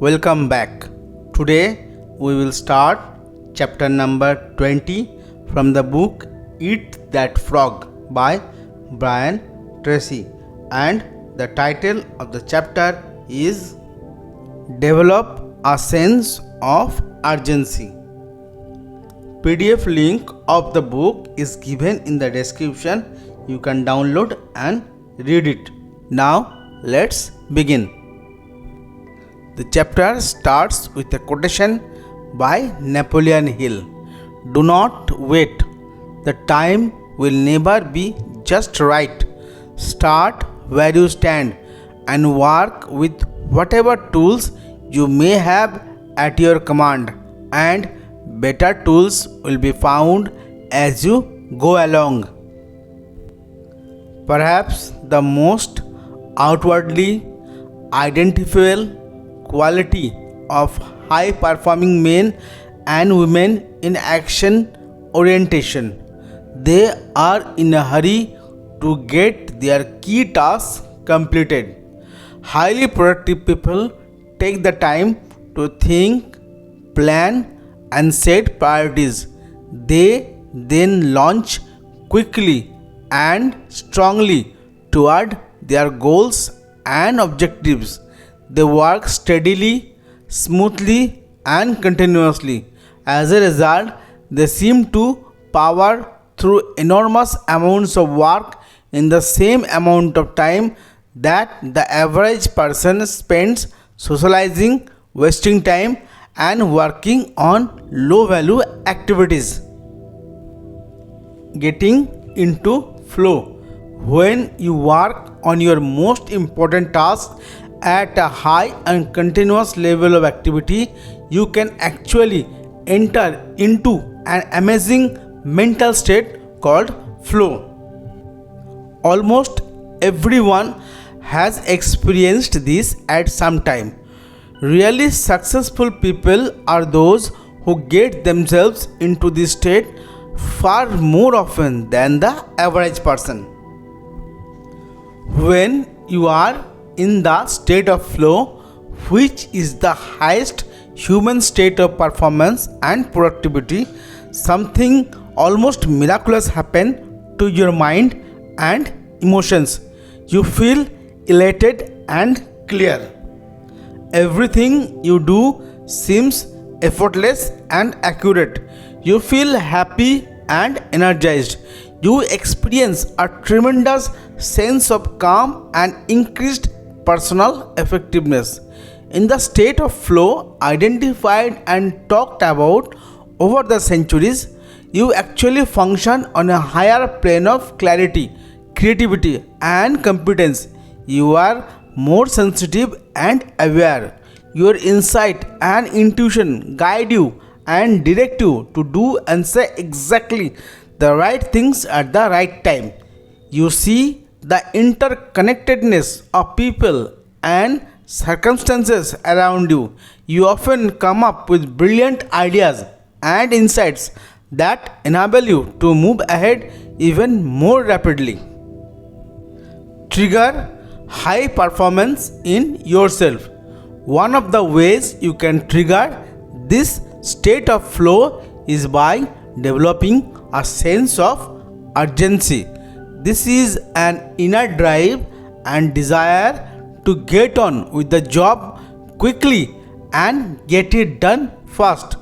Welcome back. Today we will start chapter number 20 from the book Eat That Frog by Tracy, and the title of the chapter is Develop a Sense of Urgency. PDF link of the book is given in the description. You can download and read it. Now let's begin. The chapter starts with a quotation by Napoleon Hill. Do not wait. The time will never be just right. Start where you stand and work with whatever tools you may have at your command, and better tools will be found as you go along. Perhaps the most outwardly identifiable quality of high performing men and women in action orientation. They are in a hurry to get their key tasks completed. Highly productive people take the time to think, plan, and set priorities. They then launch quickly and strongly toward their goals and objectives. They work steadily, smoothly, and continuously. As a result, they seem to power through enormous amounts of work in the same amount of time that the average person spends socializing, wasting time, and working on low-value activities. Getting into flow. When you work on your most important task at a high and continuous level of activity, you can actually enter into an amazing mental state called flow. Almost everyone has experienced this at some time. Really successful people are those who get themselves into this state far more often than the average person. When you are in the state of flow, which is the highest human state of performance and productivity, something almost miraculous happens to your mind and emotions. You feel elated and clear. Everything you do seems effortless and accurate. You feel happy and energized. You experience a tremendous sense of calm and increased personal effectiveness. In the state of flow identified and talked about over the centuries, you actually function on a higher plane of clarity, creativity, and competence. You are more sensitive and aware. Your insight and intuition guide you and direct you to do and say exactly the right things at the right time. You see the interconnectedness of people and circumstances around you. You often come up with brilliant ideas and insights that enable you to move ahead even more rapidly. Trigger high performance in yourself. One of the ways you can trigger this state of flow is by developing a sense of urgency. This is an inner drive and desire to get on with the job quickly and get it done fast.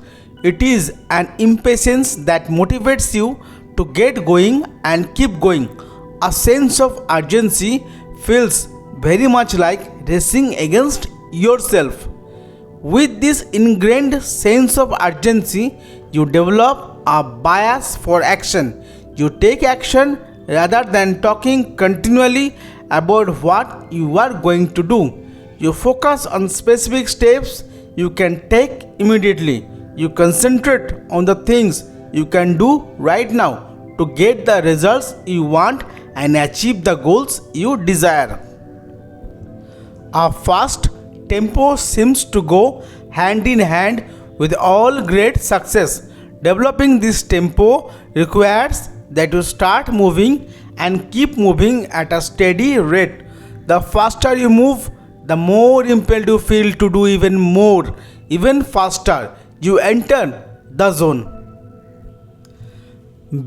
It is an impatience that motivates you to get going and keep going. A sense of urgency feels very much like racing against yourself. With this ingrained sense of urgency, you develop a bias for action. You take action rather than talking continually about what you are going to do. You focus on specific steps you can take immediately. You concentrate on the things you can do right now to get the results you want and achieve the goals you desire. A fast tempo seems to go hand in hand with all great success. Developing this tempo requires that you start moving and keep moving at a steady rate. The faster you move, the more impelled you feel to do even more, even faster. You enter the zone.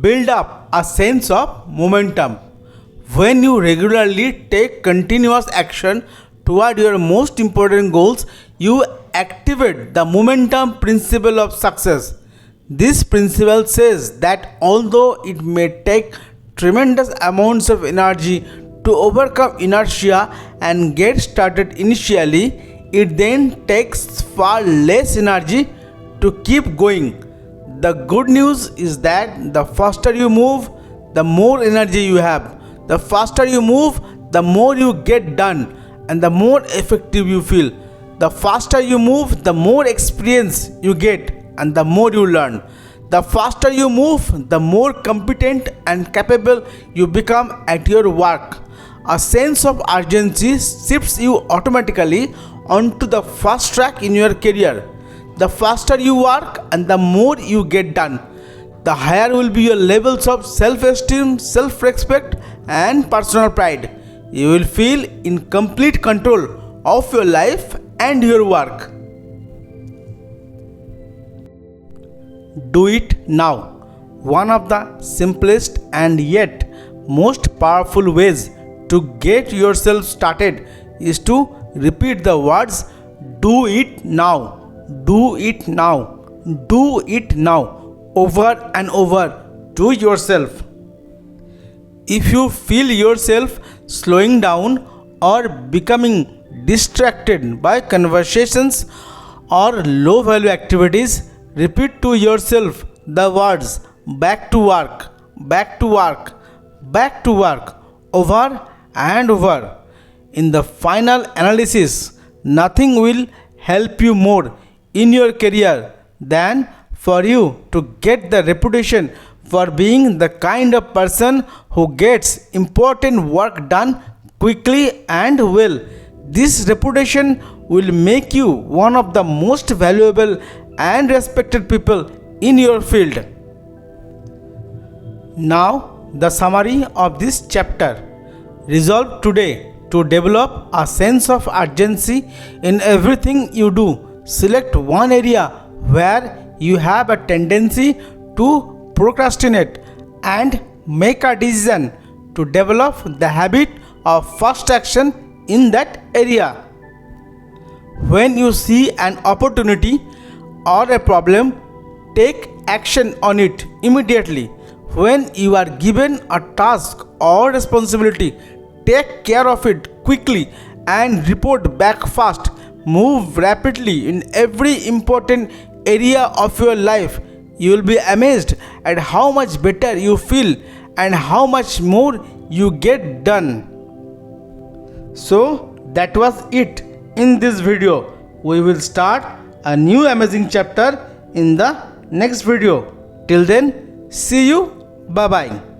Build up a sense of momentum. When you regularly take continuous action toward your most important goals, you activate the momentum principle of success. This principle says that although it may take tremendous amounts of energy to overcome inertia and get started initially, it then takes far less energy to keep going. The good news is that the faster you move, the more energy you have. The faster you move, the more you get done and the more effective you feel. The faster you move, the more experience you get and the more you learn. The faster you move, the more competent and capable you become at your work. A sense of urgency shifts you automatically onto the fast track in your career. The faster you work and the more you get done, the higher will be your levels of self-esteem, self-respect and personal pride. You will feel in complete control of your life and your work. Do it now. One of the simplest and yet most powerful ways to get yourself started is to repeat the words "do it now, do it now, do it now" over and over to yourself. If you feel yourself slowing down or becoming distracted by conversations or low value activities, repeat to yourself the words "back to work, back to work, back to work" over and over. In the final analysis, nothing will help you more in your career than for you to get the reputation for being the kind of person who gets important work done quickly and well. This reputation will make you one of the most valuable and respected people in your field. Now, the summary of this chapter. Resolve today to develop a sense of urgency in everything you do. Select one area where you have a tendency to procrastinate and make a decision to develop the habit of fast action in that area. When you see an opportunity or a problem, take action on it immediately. When you are given a task or responsibility, take care of it quickly and report back fast. Move rapidly in every important area of your life. You will be amazed at how much better you feel and how much more you get done. So that was it in this video. We will start a new amazing chapter in the next video. Till then, see you. Bye bye.